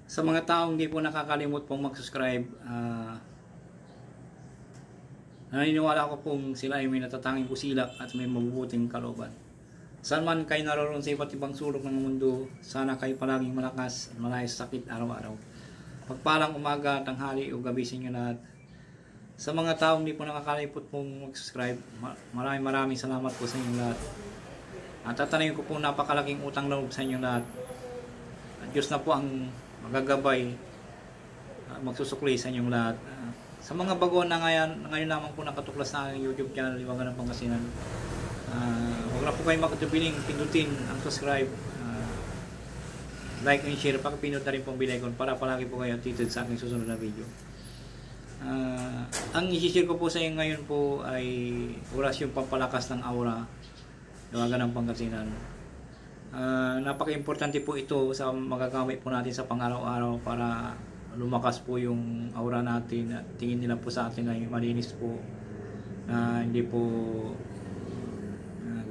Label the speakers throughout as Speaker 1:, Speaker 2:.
Speaker 1: Sa mga taong hindi po nakakalimot pong mag-subscribe, naniniwala ko pong sila ay may natatanging pusilak at may mabubuting kalooban. Saan man kayo naroon sa iba't ibang sulok ng mundo, sana kayo palaging malakas at malayo sa sakit araw-araw. Pagpalang umaga, tanghali o gabi sa inyo lahat. Sa mga taong hindi po nakakalimot pong mag-subscribe, maraming salamat po sa inyo lahat. At tatanayin ko po napakalaking utang loob sa inyo lahat. At Diyos na po ang magagabay, magsusukli sa inyong lahat. Sa mga bago na ngayon lamang po nakatuklas na aking YouTube channel, Liwangan ng Pangasinan, huwag na po kayo makatubiling pindutin ang subscribe, like and share, pakipindot na rin po ang bell icon para palagi po kayo updated sa aking susunod na video. Ang i-share ko po sa inyo ngayon po ay orasyon pampalakas ng aura, Liwangan ng Pangasinan. Napaka-importante po ito sa magagamit po natin sa pang-araw-araw para lumakas po yung aura natin at tingin nila po sa atin ay malinis po, na hindi po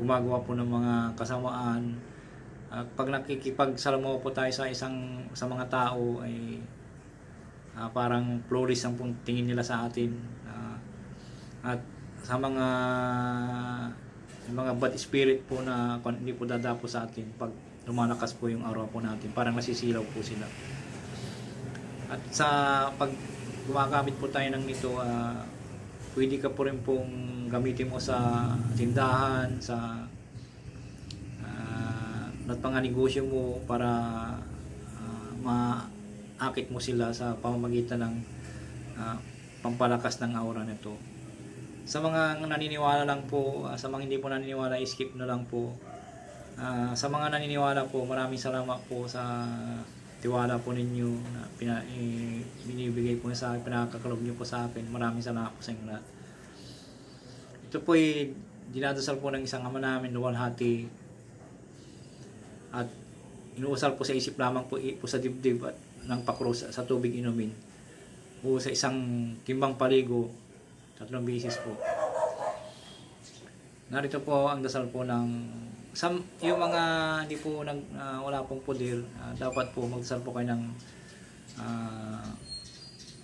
Speaker 1: gumagawa po ng mga kasamaan. Pag nakikipagsalamuha po tayo sa mga tao ay parang flawless ang pong tingin nila sa atin, at sa mga bad spirit po na hindi po dadapo sa atin pag lumalakas po yung aura po natin, parang nasisilaw po sila. At sa pag gumagamit po tayo ng nito, pwede ka po rin pong gamitin mo sa tindahan, sa mga negosyo mo para maakit mo sila sa pamamagitan ng pampalakas ng aura nito. Sa mga naniniwala lang po, sa mga hindi po naniniwala, skip na lang po. Sa mga naniniwala po, maraming salamat po sa tiwala po ninyo na binibigay po sa akin, pinakakalob nyo po sa akin. Maraming salamat po sa inyo lahat. Ito po ay dinadasal po ng isang ama namin, luwalhati, at inuusal po sa isip lamang po sa dibdib at ng pakros sa tubig inumin, o sa isang timbang paligo 3 beses po. Narito po ang dasal po ng yung mga hindi po wala pong poder, dapat po magdasal po kayo ng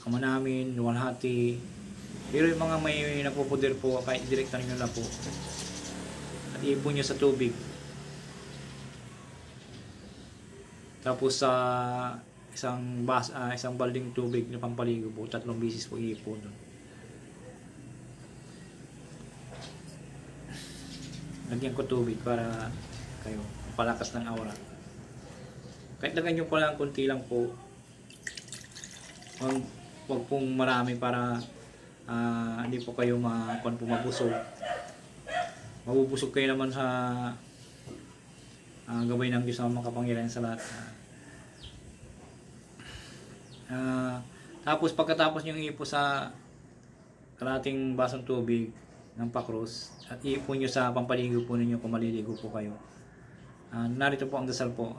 Speaker 1: ama namin, luwalhati. Pero yung mga may nagpo-poder po, kahit direkta nyo na po at iipon nyo sa tubig, tapos sa isang balding tubig na pampaligo po, 3 beses po iipon doon. Lagyan ko tubig para kayo palakas ng aura. Kahit lagyan nyo pala konti lang po, wag pong marami para hindi po kayo mabusog. Mabubusog kayo naman sa gabay ng Diyos na makapangyarihan sa lahat. Tapos pagkatapos nyo iipo sa kalating basong tubig ng pakros at iipon nyo sa pampaligo po ninyo kung maliligo po kayo, narito po ang dasal po.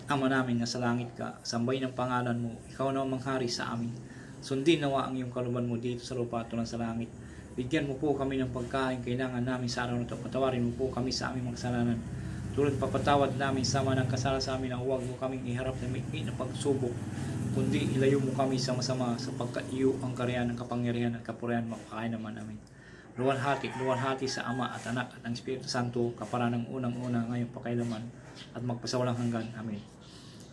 Speaker 1: Ama namin na sa langit ka, sambahin ang pangalan mo, ikaw na ang manghari sa amin. Sundin nawa ang iyong kalooban mo dito sa lupa tulad sa langit. Bigyan mo po kami ng pagkain kailangan namin sa araw na ito. Patawarin mo po kami sa aming mga kasalanan, tulad papatawad namin sama ng kasala sa amin, na huwag mo kaming iharap na may pagsubok, kundi ilayo mo kami sa masama, sapagkat iyo ang kariyan, ng kapangyarihan at kapurihan makakain naman namin. Luwalhati sa Ama at Anak at ang Espiritu Santo, kapara ng unang-una, ngayon pakailaman at magpasawalang hanggan. Amen.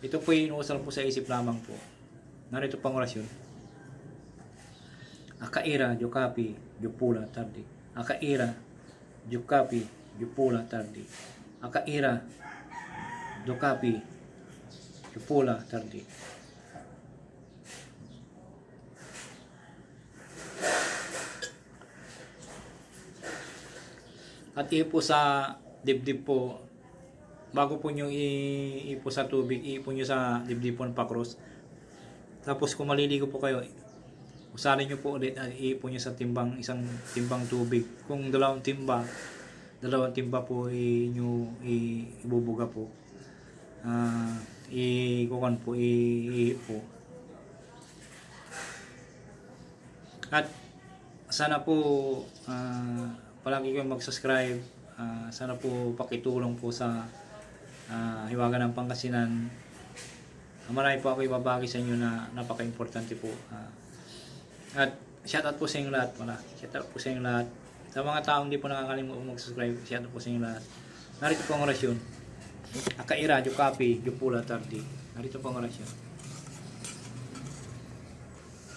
Speaker 1: Ito po ay inuusal po sa isip lamang po. Narito pang orasyon. Akaira, Jokapi, Jupula, Tardi. Akaira, Jokapi, Jupula, Tardi. Akaira, Jokapi, Jupula, Tardi. At ipo sa dibdib po, bago po nyo ipo sa tubig, ipo nyo sa dibdib po ng pakros. Tapos kung maliligo po kayo, usarin nyo po ulit at ipo nyo sa isang timbang tubig. Kung 2 timba po ibubuga po, ikukan po, iipo. At sana po palagi kayong mag-subscribe. Sana po pakitulong po sa Hiwaga ng Pangasinan Marami po ako ibabagi sa inyo na napaka-importante po. At shoutout po sa inyong lahat. Shoutout po sa inyong lahat. Sa mga taong hindi po nakakalimutan mag-subscribe, shoutout po sa inyong lahat. Narito po ang orasyon. Akaira, jo kapi, jo pula tardi. Narito po ang orasyon.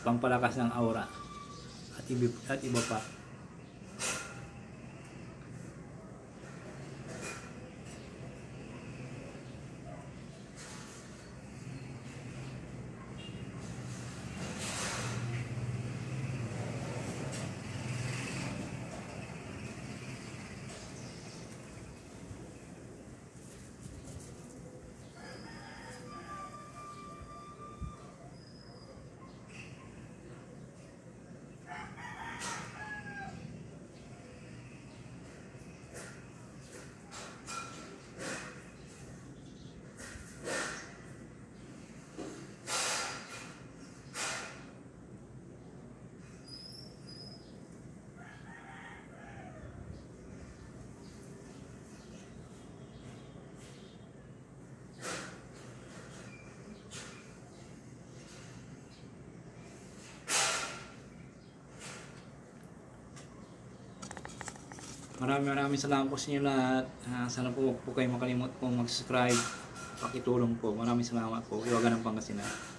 Speaker 1: Pampalakas ng aura. At iba pa. Maraming salamat po sa inyo lahat. Sana po huwag po kayo makalimot pong mag-subscribe. Pakitulong po. Maraming salamat po. Iwagan ng Pangasinan.